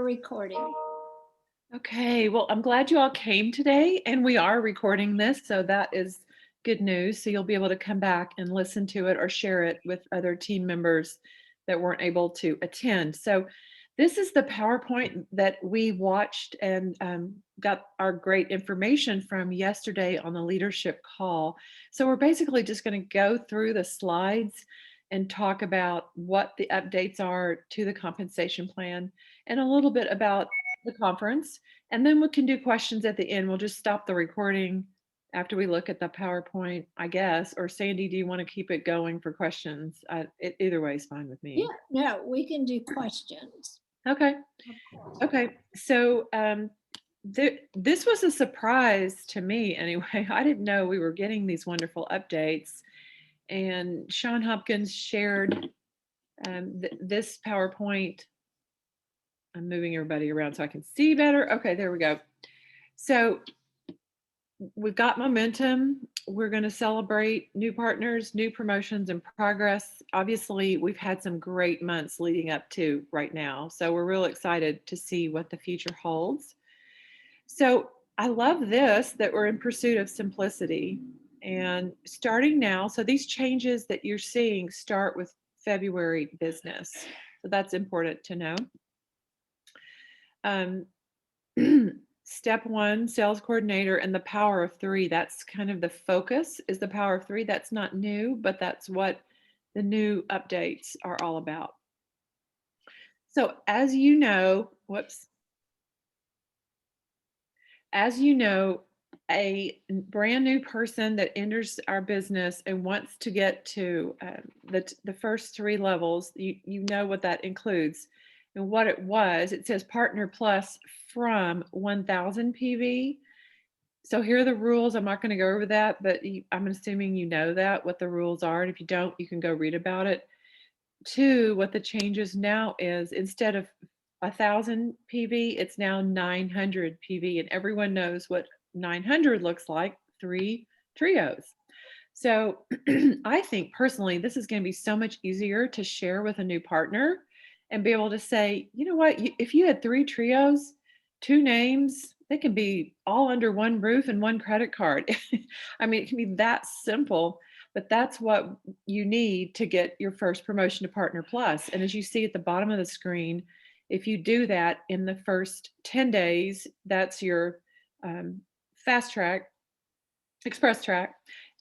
recording. Okay, well, I'm glad you all came today, and we are recording this, so that is good news. So you'll be able to come back and listen to it or share it with other team members that weren't able to attend. So this is the PowerPoint that we watched and got our great information from yesterday on the leadership call. So we're basically just going to go through the slides and talk about what the updates are to the compensation plan and a little bit about the conference. And then we can do questions at the end. We'll just stop the recording after we look at the PowerPoint, I guess. Or Sandy, do you want to keep it going for questions? Either way is fine with Yeah, me. no, we can do questions. Okay. Of course. Okay. So this was a surprise to me anyway. I didn't know we were getting these wonderful updates. And Sean Hopkins shared this PowerPoint. I'm moving everybody around so I can see better. Okay, there we go. So we've got momentum. We're going to celebrate new partners, new promotions, and progress. Obviously, we've had some great months leading up to right now. So we're real excited to see what the future holds. So I love this, that we're in pursuit of simplicity. And starting now, so these changes that you're seeing start with February business. So that's important to know. Um, Step one, sales coordinator and the power of three. That's kind of the focus, is the power of three. That's not new, but that's what the new updates are all about. So as you know, a brand new person that enters our business and wants to get to the first three levels, you know what that includes. And what it says Partner Plus from 1000 PV. So here are the rules. I'm not going to go over that, but I'm assuming you know what the rules are. And if you don't, you can go read about it. Two, what the changes now is, instead of 1000 PV, it's now 900 PV. And everyone knows what 900 looks like, 3 trios. So I think personally, this is going to be so much easier to share with a new partner and be able to say, you know what, if you had 3 trios, 2 names, they can be all under one roof and one credit card. I mean, it can be that simple, but that's what you need to get your first promotion to Partner Plus. And as you see at the bottom of the screen, if you do that in the first 10 days, that's your fast track, express track.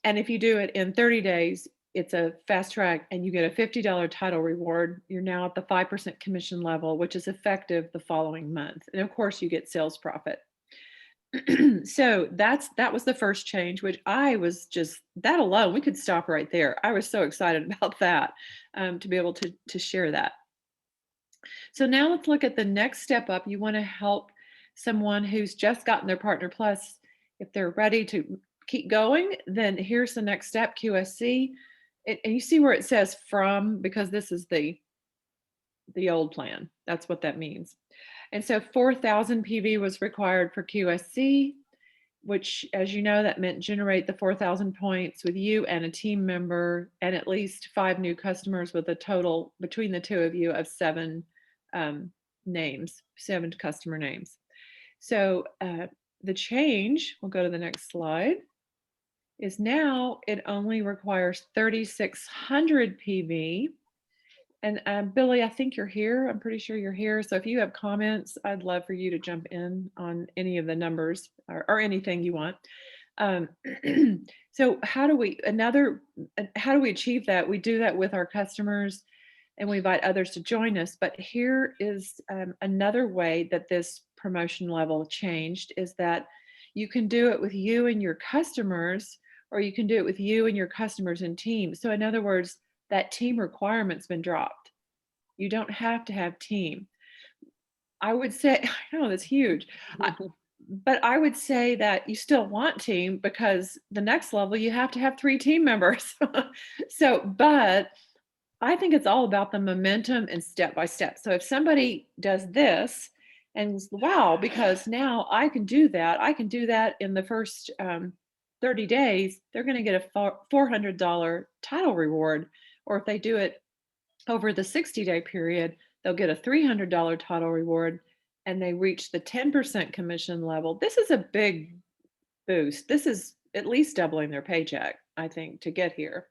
And if you do it in 30 days, it's a fast track and you get a $50 title reward. You're now at the 5% commission level, which is effective the following month. And of course, you get sales profit. So that was the first change, which I was just, that alone, we could stop right there. I was so excited about that, to be able to share that. So now let's look at the next step up. You want to help someone who's just gotten their Partner Plus. If they're ready to keep going, then here's the next step, QSC. And you see where it says from, because this is the old plan. That's what that means. And so 4,000 PV was required for QSC, which, as you know, that meant generate the 4,000 points with you and a team member and at least 5 new customers, with a total between the two of you of 7 names, 7 customer names. So the change, we'll go to the next slide, is now it only requires 3,600 PV. And Billy, I think you're here. I'm pretty sure you're here. So if you have comments, I'd love for you to jump in on any of the numbers or anything you want. So how do we achieve that? We do that with our customers and we invite others to join us. But here is another way that this promotion level changed, is that you can do it with you and your customers, or you can do it with you and your customers and teams. So in other words, that team requirement's been dropped. You don't have to have team. I would say, I know that's huge, but I would say that you still want team, because the next level you have to have 3 team members. So, but I think it's all about the momentum and step by step. So if somebody does this and wow, because now I can do that in the first 30 days, they're going to get a $400 title reward. Or if they do it over the 60-day period, they'll get a $300 title reward. and they reach the 10% commission level, this is a big boost. This is at least doubling their paycheck, I think, to get here.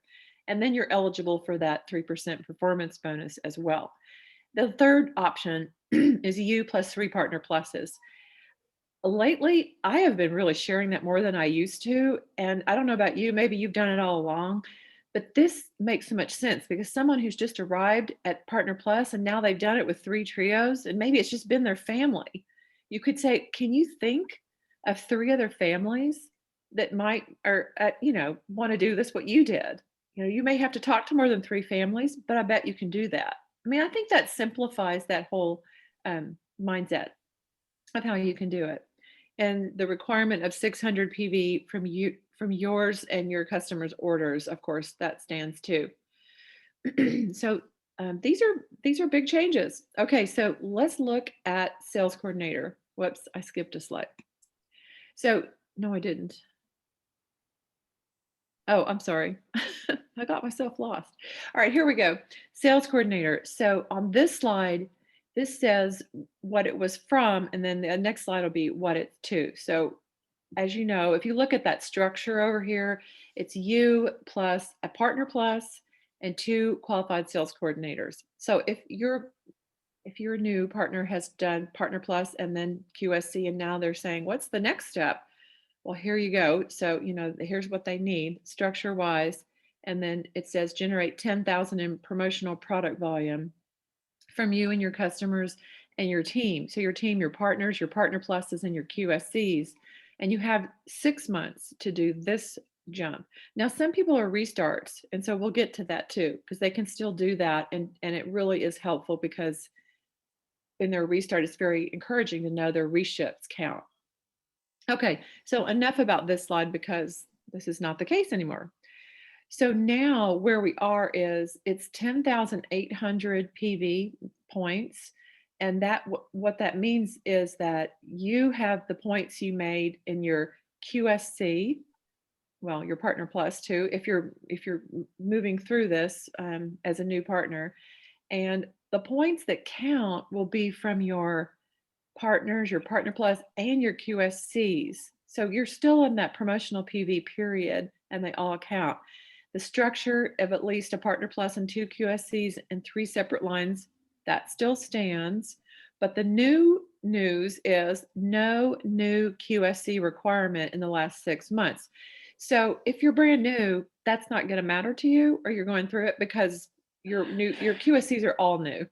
And then you're eligible for that 3% performance bonus as well. The third option is you plus 3 partner pluses. Lately, I have been really sharing that more than I used to. And I don't know about you, maybe you've done it all along, but this makes so much sense because someone who's just arrived at Partner Plus and now they've done it with 3 trios, and maybe it's just been their family. You could say, can you think of 3 other families that might or want to do this what you did? You may have to talk to more than 3 families, but I bet you can do that. I mean, I think that simplifies that whole mindset of how you can do it. And the requirement of 600 PV from yours and your customers' orders, of course, that stands too. So these are big changes. Okay, so let's look at sales coordinator. Whoops, I skipped a slide. So no, I didn't. Oh, I'm sorry. I got myself lost. All right, here we go. Sales coordinator. So on this slide, this says what it was from, and then the next slide will be what it's to. So as you know, if you look at that structure over here, it's you plus a partner plus and 2 qualified sales coordinators. So if your new partner has done partner plus and then QSC, and now they're saying, what's the next step? Well, here you go. So, here's what they need structure wise. And then it says generate 10,000 in promotional product volume from you and your customers and your team. So your team, your partners, your partner pluses, and your QSCs. And you have 6 months to do this jump. Now, some people are restarts. And so we'll get to that too, because they can still do that. And it really is helpful because in their restart, it's very encouraging to know their reships count. Okay, so enough about this slide because this is not the case anymore. So now where we are is it's 10,800 PV points. And that what that means is that you have the points you made in your QSC, well, your partner plus too, if you're moving through this as a new partner. And the points that count will be from your partners, your partner plus, and your QSCs. So you're still in that promotional PV period and they all count. The structure of at least a partner plus and 2 QSCs and 3 separate lines, that still stands. But the new news is no new QSC requirement in the last 6 months. So if you're brand new, that's not going to matter to you, or you're going through it because your QSCs are all new.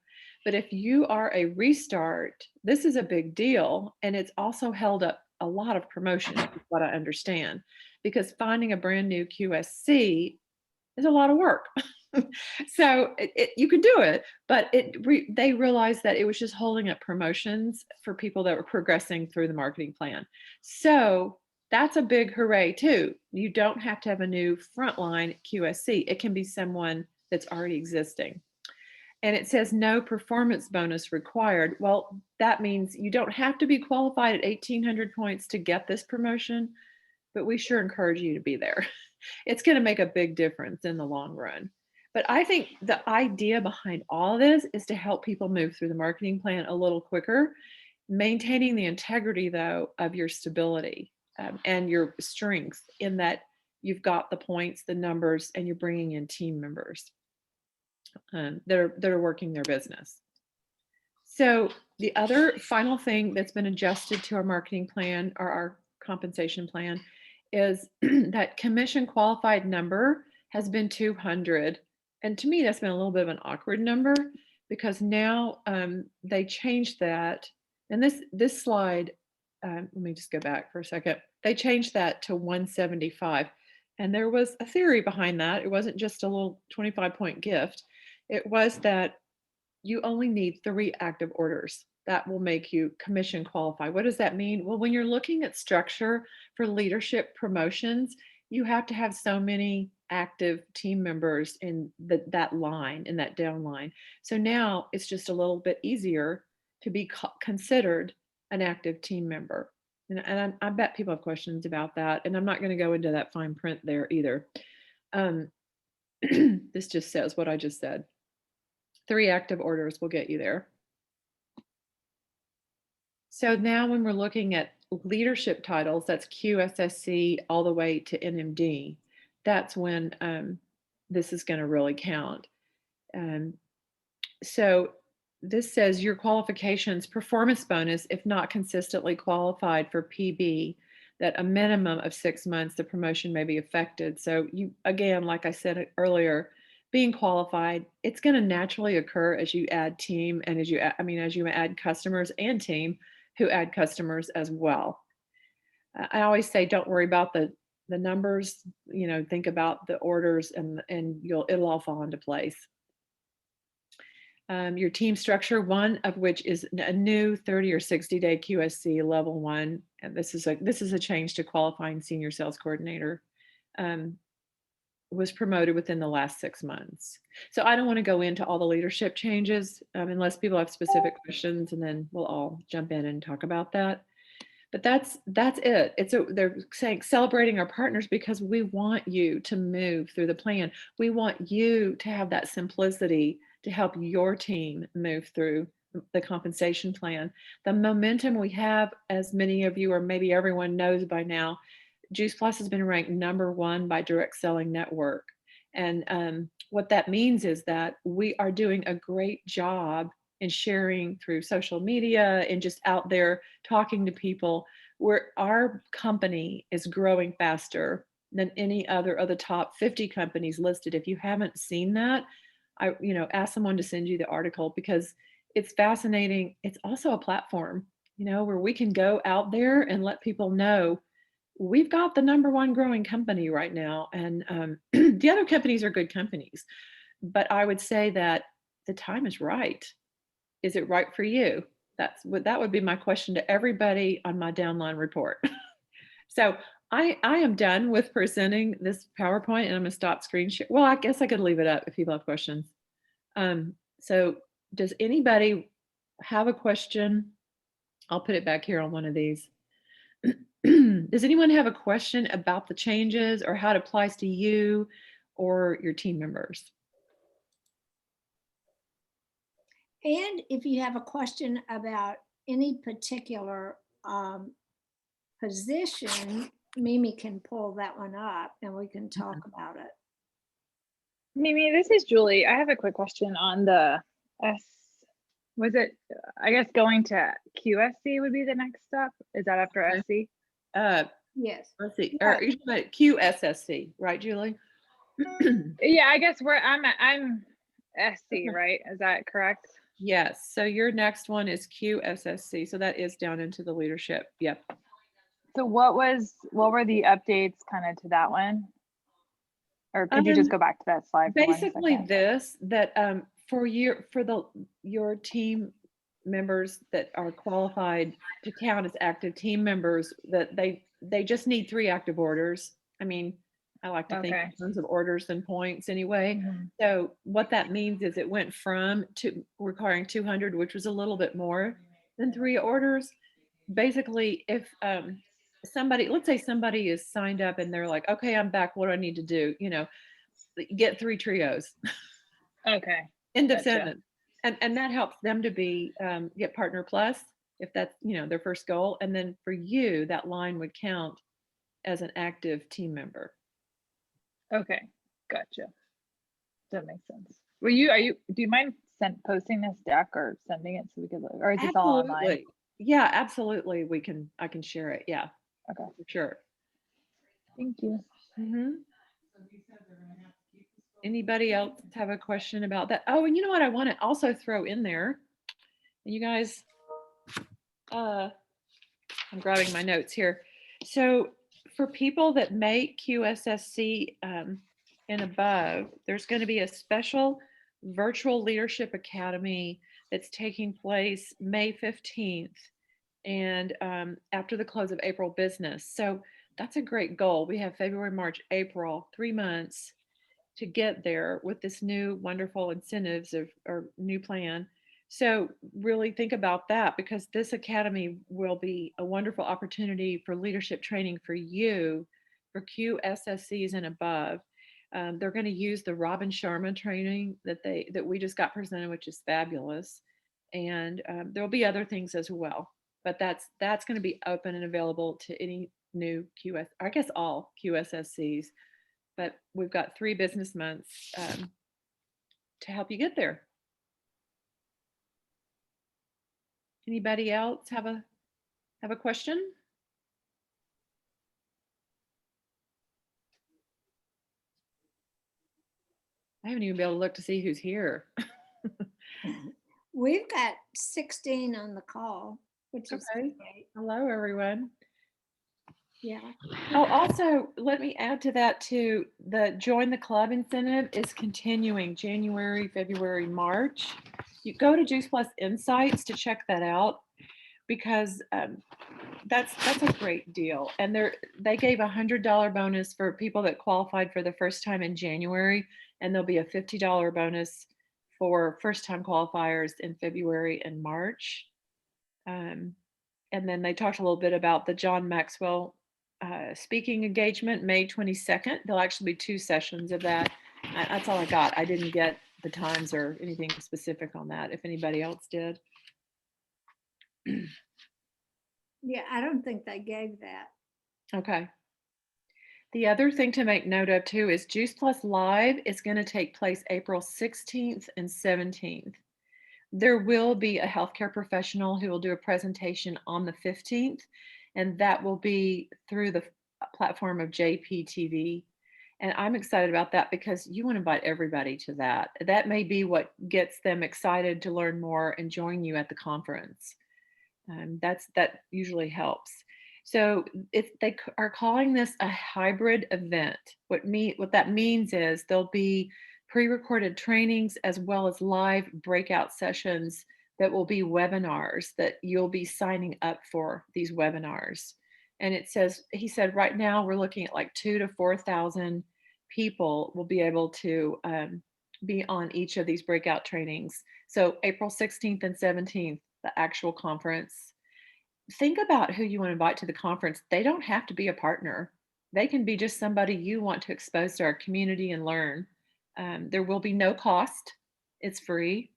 But if you are a restart, this is a big deal. And it's also held up a lot of promotions, is what I understand, because finding a brand new QSC is a lot of work. So you could do it, but they realized that it was just holding up promotions for people that were progressing through the marketing plan. So that's a big hooray too. You don't have to have a new frontline QSC. It can be someone that's already existing. And it says no performance bonus required. Well, that means you don't have to be qualified at 1,800 points to get this promotion, but we sure encourage you to be there. It's going to make a big difference in the long run. But I think the idea behind all of this is to help people move through the marketing plan a little quicker, maintaining the integrity, though, of your stability and your strength in that you've got the points, the numbers, and you're bringing in team members that are working their business. So the other final thing that's been adjusted to our marketing plan or our compensation plan is that commission qualified number has been 200. And to me, that's been a little bit of an awkward number because now they changed that. And this slide, let me just go back for a second. They changed that to 175. And there was a theory behind that. It wasn't just a little 25-point gift. It was that you only need 3 active orders. That will make you commission qualify. What does that mean? Well, when you're looking at structure for leadership promotions, you have to have so many active team members in that line, in that down line. So now it's just a little bit easier to be considered an active team member. And I bet people have questions about that. And I'm not going to go into that fine print there either. This just says what I just said. 3 active orders will get you there. So now when we're looking at leadership titles, that's QSSC all the way to NMD, that's when this is going to really count. Um, so this says your qualifications performance bonus if not consistently qualified for PB, that a minimum of 6 months the promotion may be affected. So you, again, like I said earlier, being qualified, it's going to naturally occur as you add team and as you I mean as you add customers and team who add customers as well. I always say don't worry about the numbers, think about the orders and it'll all fall into place. Your team structure, one of which is a new 30 or 60-day QSC level 1, and this is a change to qualifying senior sales coordinator, was promoted within the last 6 months. So I don't want to go into all the leadership changes unless people have specific questions, and then we'll all jump in and talk about that. But that's it. They're saying celebrating our partners because we want you to move through the plan. We want you to have that simplicity to help your team move through the compensation plan. The momentum we have, as many of you or maybe everyone knows by now, Juice Plus has been ranked #1 by Direct Selling Network. And what that means is that we are doing a great job in sharing through social media and just out there talking to people, where our company is growing faster than any other of the top 50 companies listed. If you haven't seen that, ask someone to send you the article because it's fascinating. It's also a platform, where we can go out there and let people know we've got the #1 growing company right now. And the other companies are good companies, but I would say that the time is right. Is it right for you? That would be my question to everybody on my downline report. So I am done with presenting this PowerPoint, and I'm gonna stop screen share. Well, I guess I could leave it up if people have questions. So does anybody have a question? I'll put it back here on one of these. Does anyone have a question about the changes or how it applies to you or your team members? And if you have a question about any particular position, Mimi can pull that one up and we can talk about it. Mimi, this is Julie. I have a quick question on the I guess going to QSC would be the next step. Is that after SC? Yes. Let's see. Yeah. Or you said QSSC, right, Julie? Yeah, I guess I'm SC, right? Is that correct? Yes. So your next one is QSSC. So that is down into the leadership. Yep. So what were the updates kind of to that one? Or could you just go back to that slide? Basically for your team members that are qualified to count as active team members, that they just need 3 active orders. I mean, I like to think in terms of orders and points anyway. Mm-hmm. So what that means is it went from to requiring 200, which was a little bit more than 3 orders. Basically, if let's say somebody is signed up and they're like, okay, I'm back, what do I need to do? Get 3 trios. Okay. End of Gotcha. sentence. And that helps them to be get Partner Plus if that's their first goal. And then for you, that line would count as an active team member. Okay, gotcha. That makes sense. Do you mind posting this deck or sending it so we could look, or is this all online? Yeah, absolutely. I can share it. Yeah. Okay. For sure. Thank you. Mm-hmm. Anybody else have a question about that? Oh, and you know what I want to also throw in there? You guys, I'm grabbing my notes here. So for people that make QSSC and above, there's going to be a special virtual leadership academy that's taking place May 15th and after the close of April business. So that's a great goal. We have February, March, April, 3 months to get there with this new wonderful incentives or new plan. So really think about that, because this academy will be a wonderful opportunity for leadership training for you, for QSSCs and above. They're going to use the Robin Sharma training that we just got presented, which is fabulous. And there'll be other things as well. but that's going to be open and available to any new I guess all QSSCs. But we've got 3 business months to help you get there. Anybody else have a question? I haven't even been able to look to see who's here. We've got 16 on the call, which is Okay. great. Hello, everyone. Yeah. Oh, also, let me add to that too. The Join the Club incentive is continuing January, February, March. You go to Juice Plus Insights to check that out, because that's a great deal. And they gave $100 bonus for people that qualified for the first time in January, and there'll be a $50 bonus for first time qualifiers in February and March. And then they talked a little bit about the John Maxwell speaking engagement, May 22nd. There'll actually be 2 sessions of that. That's all I got. I didn't get the times or anything specific on that, if anybody else did. Yeah, I don't think they gave that. Okay. The other thing to make note of too is Juice Plus Live is going to take place April 16th and 17th. There will be a healthcare professional who will do a presentation on the 15th, and that will be through the platform of JPTV. And I'm excited about that because you want to invite everybody to that. That may be what gets them excited to learn more and join you at the conference. That usually helps. So if they are calling this a hybrid event, what that means is there'll be pre-recorded trainings as well as live breakout sessions that will be webinars that you'll be signing up for these webinars. And he said right now we're looking at like 2,000 to 4,000 people will be able to be on each of these breakout trainings. So April 16th and 17th, the actual conference. Think about who you want to invite to the conference. They don't have to be a partner. They can be just somebody you want to expose to our community and learn. There will be no cost. It's free.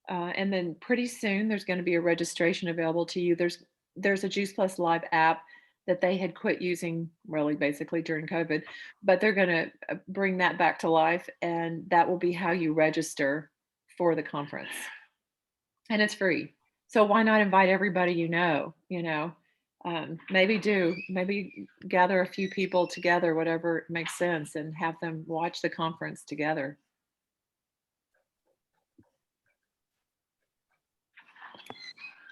And then pretty soon there's going to be a registration available to you. There's a Juice Plus Live app that they had quit using really basically during COVID, but they're going to bring that back to life, and that will be how you register for the conference. And it's free. So why not invite everybody maybe gather a few people together, whatever makes sense, and have them watch the conference together.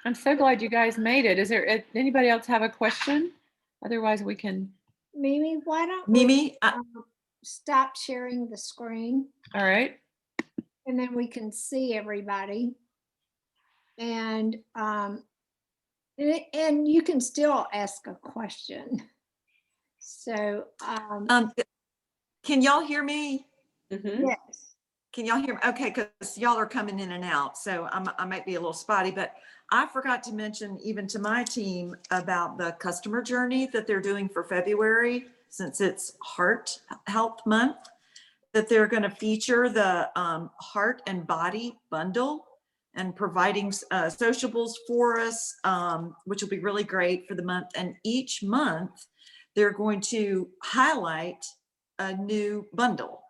I'm so glad you guys made it. Is there anybody else have a question? Otherwise we can. Mimi, why don't we Mimi, stop sharing the screen All right. and then we can see everybody. And you can still ask a question. So can y'all hear me? yes. Can y'all hear me? Okay, because y'all are coming in and out, so I might be a little spotty, but I forgot to mention even to my team about the customer journey that they're doing for February, since it's Heart Health Month, that they're going to feature the Heart and Body bundle and providing sociables for us, which will be really great for the month. And each month, they're going to highlight a new bundle.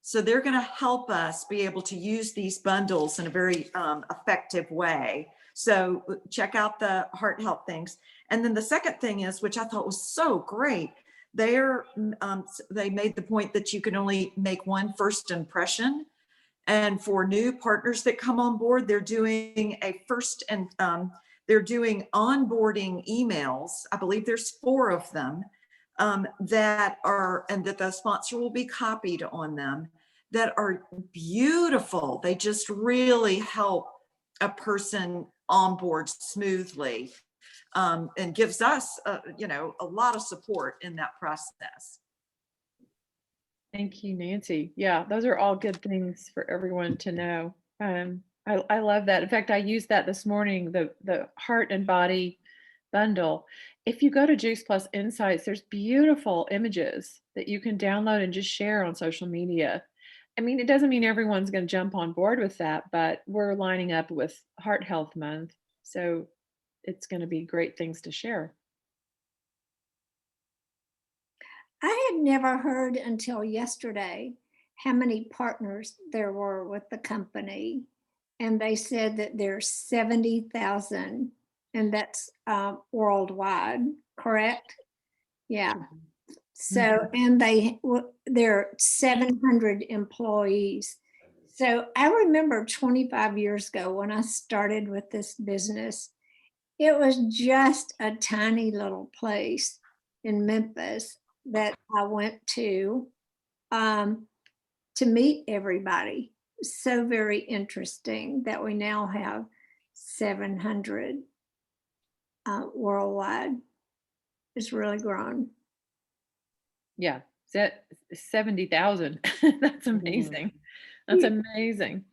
So they're going to help us be able to use these bundles in a very effective way. So check out the heart health things. And then the second thing is, which I thought was so great, they made the point that you can only make one first impression. And for new partners that come on board, they're doing they're doing onboarding emails. I believe there's 4 of them that the sponsor will be copied on them, that are beautiful. They just really help a person onboard smoothly, and gives us a lot of support in that process. Thank you, Nancy. Yeah, those are all good things for everyone to know. I love that. In fact, I used that this morning, the Heart and Body bundle. If you go to Juice Plus Insights, there's beautiful images that you can download and just share on social media. I mean, it doesn't mean everyone's going to jump on board with that, but we're lining up with Heart Health Month. So it's going to be great things to share. I had never heard until yesterday how many partners there were with the company. And they said that there's 70,000, and that's worldwide, correct? Yeah. So, and there are 700 employees. So I remember 25 years ago when I started with this business, it was just a tiny little place in Memphis that I went to meet everybody. So very interesting that we now have 700 worldwide. It's really grown. Yeah, 70,000. That's amazing. That's amazing.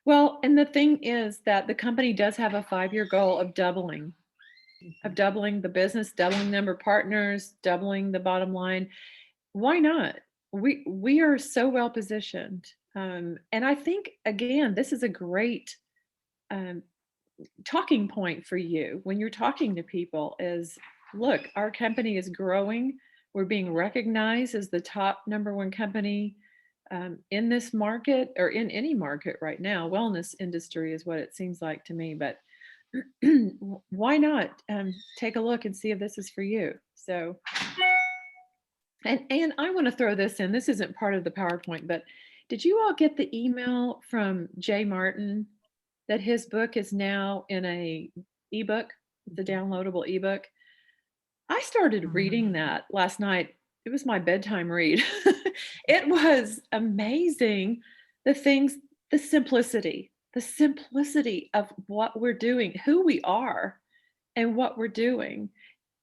Well, and the thing is that the company does have a 5-year goal of doubling the business, doubling number of partners, doubling the bottom line. Why not? We are so well positioned. And I think, again, this is a great talking point for you when you're talking to people is, look, our company is growing. We're being recognized as the top #1 company in this market, or in any market right now. Wellness industry is what it seems like to me, but why not take a look and see if this is for you? So, and I want to throw this in. This isn't part of the PowerPoint, but did you all get the email from Jay Martin that his book is now in a ebook, the downloadable ebook? I started reading that last night. It was my bedtime read. It was amazing. The things, the simplicity of what we're doing, who we are, and what we're doing.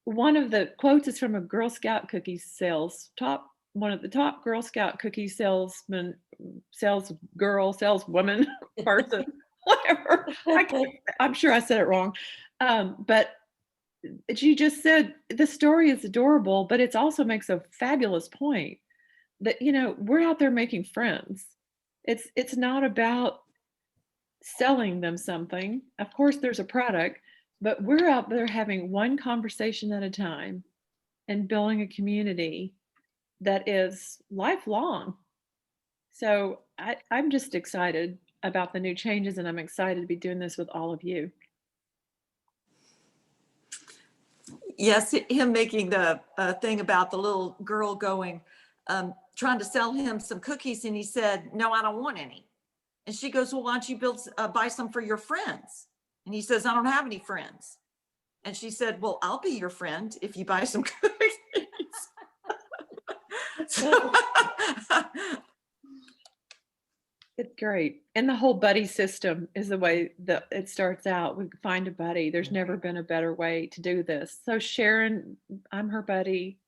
One of the quotes is from a Girl Scout cookie one of the top Girl Scout cookie saleswoman person, whatever. I'm sure I said it wrong. But she just said the story is adorable, but it also makes a fabulous point that, we're out there making friends. It's not about selling them something. Of course, there's a product, but we're out there having one conversation at a time and building a community that is lifelong. So I'm just excited about the new changes, and I'm excited to be doing this with all of you. Yes, him making the thing about the little girl going, trying to sell him some cookies, and he said, "No, I don't want any." And she goes, "Well, why don't you buy some for your friends?" And he says, "I don't have any friends." And she said, "Well, I'll be your friend if you buy some cookies." So, It's great. And the whole buddy system is the way that it starts out. We find a buddy. There's never been a better way to do this. So Sharon, I'm her buddy.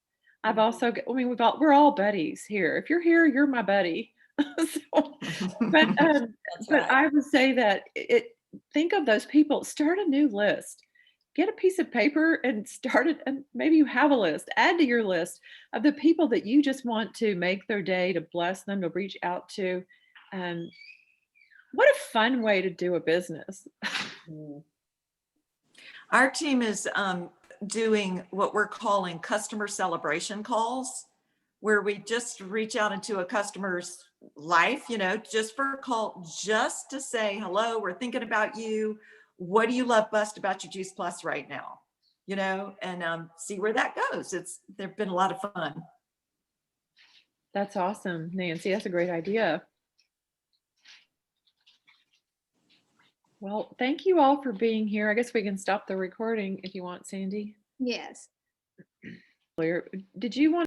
I've also, we're all buddies here. If you're here, you're my buddy. So, but I would say that think of those people, start a new list. Get a piece of paper and start it, and maybe you have a list. Add to your list of the people that you just want to make their day, to bless them, to reach out to. What a fun way to do a business. our team is doing what we're calling customer celebration calls, where we just reach out into a customer's life, just for a call, just to say, hello, we're thinking about you. What do you love best about your Juice Plus right now? And see where that goes. They've been a lot of fun. That's awesome, Nancy. That's a great idea. Well, thank you all for being here. I guess we can stop the recording if you want, Sandy. Yes. Did you want